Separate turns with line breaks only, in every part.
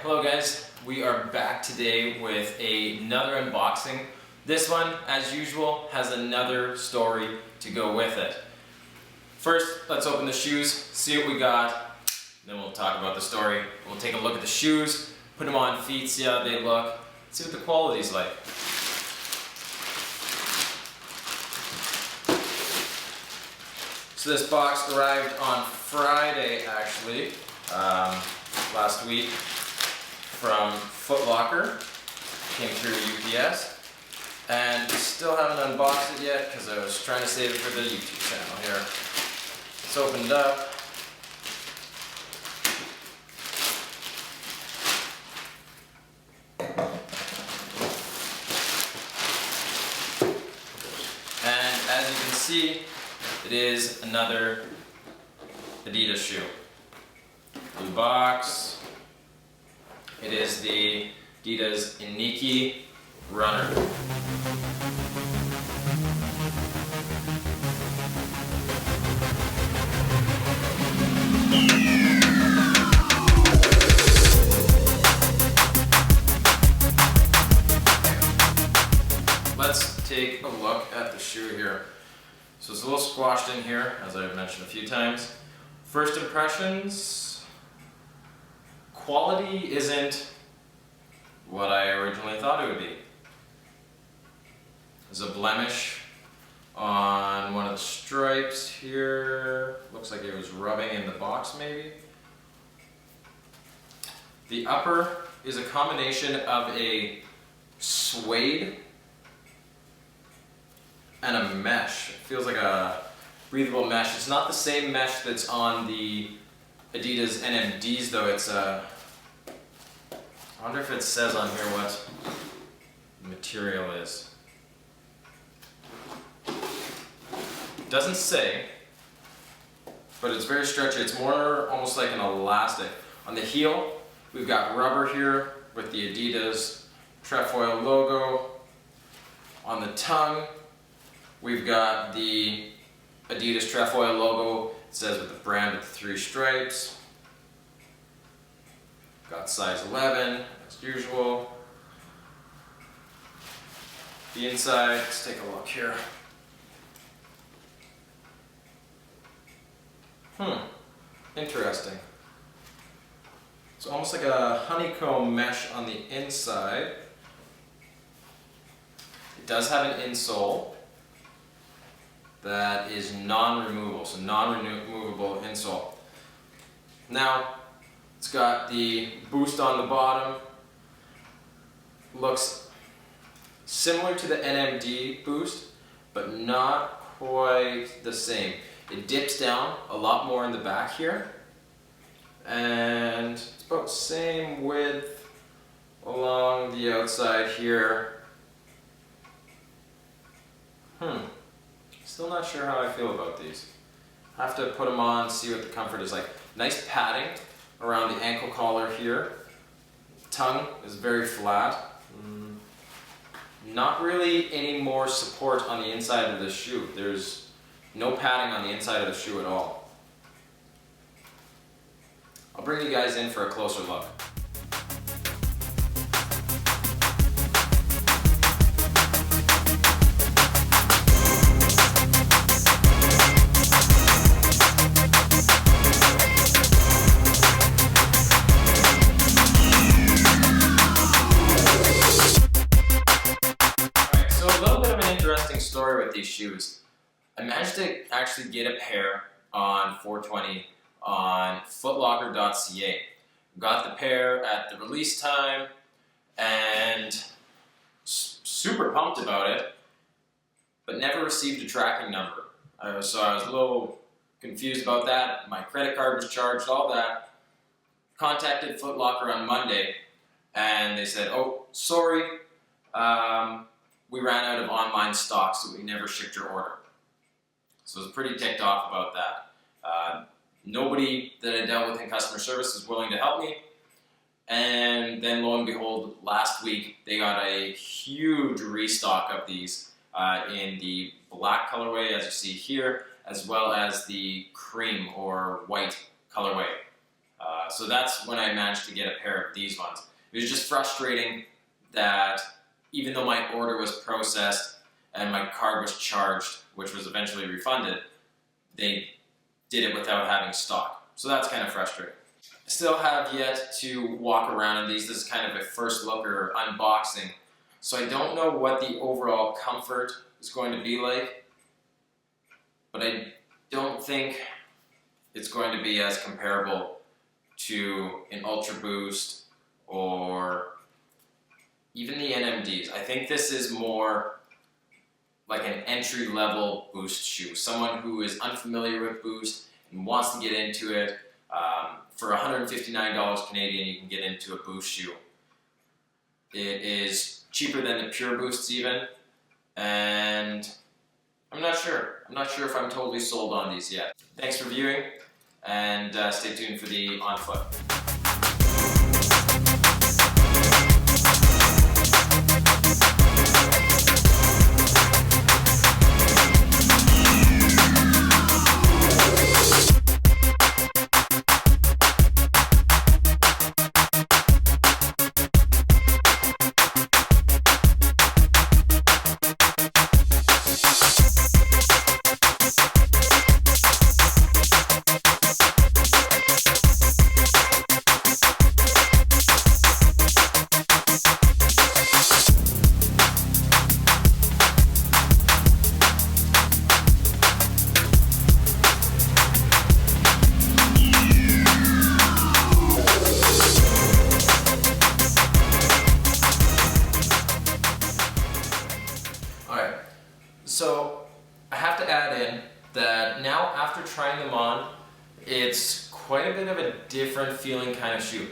Hello guys, we are back today with another unboxing. This one, as usual, has another story to go with it. First, let's open the shoes, see what we got, then we'll talk about the story. We'll take a look at the shoes, put them on feet, see how they look, see what the quality's like. So this box arrived on Friday, actually, last week, from Foot Locker. Came through UPS, and still haven't unboxed it yet because I was trying to save it for the YouTube channel here. It's opened up. And as you can see, it is another Adidas shoe. Blue box. It is the Adidas Iniki runner. Let's take a look at the shoe here. So it's a little squashed in here, as I've mentioned a few times. First impressions, quality isn't what I originally thought it would be. There's a blemish on one of the stripes here. Looks like it was rubbing in the box maybe. The upper is a combination of a suede and a mesh. It feels like a breathable mesh. It's not the same mesh that's on the Adidas NMDs though. It's a, I wonder if it says on here what the material is. It doesn't say, but it's very stretchy. It's more almost like an elastic. On the heel, we've got rubber here with the Adidas trefoil logo. On the tongue, we've got the Adidas trefoil logo. It says with the brand with the 3 stripes. Got size 11, as usual. The inside, let's take a look here. Interesting. It's almost like a honeycomb mesh on the inside. It does have an insole that is non-removable, so non-removable insole. Now, it's got the boost on the bottom. Looks similar to the NMD boost, but not quite the same. It dips down a lot more in the back here, and it's about the same width along the outside here. Still not sure how I feel about these. I have to put them on, see what the comfort is like. Nice padding around the ankle collar here. Tongue is very flat. Not really any more support on the inside of the shoe. There's no padding on the inside of the shoe at all. I'll bring you guys in for a closer look. Story with these shoes. I managed to actually get a pair on 420 on footlocker.ca. Got the pair at the release time and super pumped about it, but never received a tracking number. So I was a little confused about that. My credit card was charged, all that. Contacted Foot Locker on Monday and they said, oh, sorry, we ran out of online stock, so we never shipped your order. So I was pretty ticked off about that. Nobody that I dealt with in customer service was willing to help me. And then lo and behold, last week they got a huge restock of these in the black colorway, as you see here, as well as the cream or white colorway. So that's when I managed to get a pair of these ones. It was just frustrating that even though my order was processed and my card was charged, which was eventually refunded, they did it without having stock. So that's kind of frustrating. I still have yet to walk around in these. This is kind of a first look or unboxing. So I don't know what the overall comfort is going to be like, but I don't think it's going to be as comparable to an Ultra Boost or even the NMDs. I think this is more like an entry-level Boost shoe. Someone who is unfamiliar with Boost and wants to get into it. For $159 Canadian, you can get into a Boost shoe. It is cheaper than the Pure Boosts even, and I'm not sure. I'm not sure if I'm totally sold on these yet. Thanks for viewing, and stay tuned for the On Foot. So I have to add in that now after trying them on, it's quite a bit of a different feeling kind of shoe.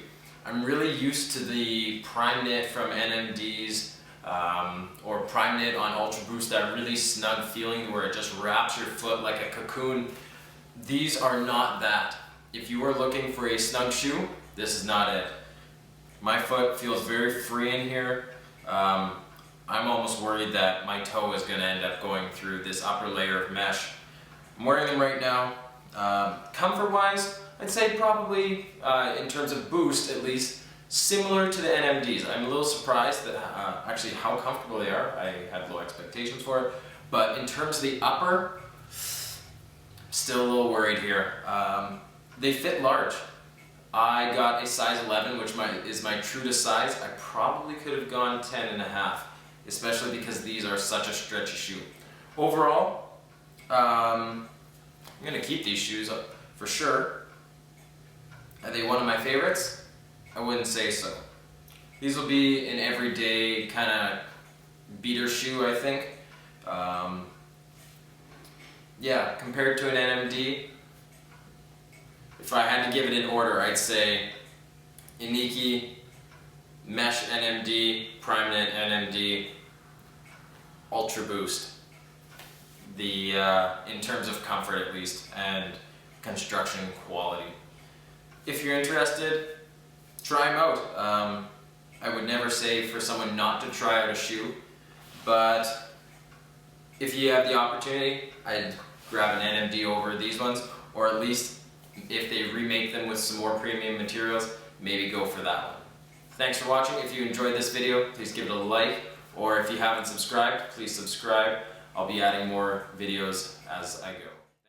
I'm really used to the Prime Knit from NMDs or Prime Knit on Ultra Boost, that really snug feeling where it just wraps your foot like a cocoon. These are not that. If you are looking for a snug shoe, this is not it. My foot feels very free in here. I'm almost worried that my toe is going to end up going through this upper layer of mesh. I'm wearing them right now. Comfort-wise, I'd say probably, in terms of Boost at least, similar to the NMDs. I'm a little surprised that actually how comfortable they are. I had low expectations for it. But in terms of the upper, still a little worried here. They fit large. I got a size 11, which is my true to size. I probably could have gone 10.5. Especially because these are such a stretchy shoe. Overall, I'm going to keep these shoes for sure. Are they one of my favorites? I wouldn't say so. These will be an everyday kind of beater shoe, I think. Yeah, compared to an NMD, if I had to give it an order, I'd say Iniki, Mesh NMD, Prime Knit NMD, Ultra Boost. In terms of comfort at least, and construction quality. If you're interested, try them out. I would never say for someone not to try out a shoe, but if you have the opportunity, I'd grab an NMD over these ones, or at least if they remake them with some more premium materials, maybe go for that one. Thanks for watching. If you enjoyed this video, please give it a like, or if you haven't subscribed, please subscribe. I'll be adding more videos as I go.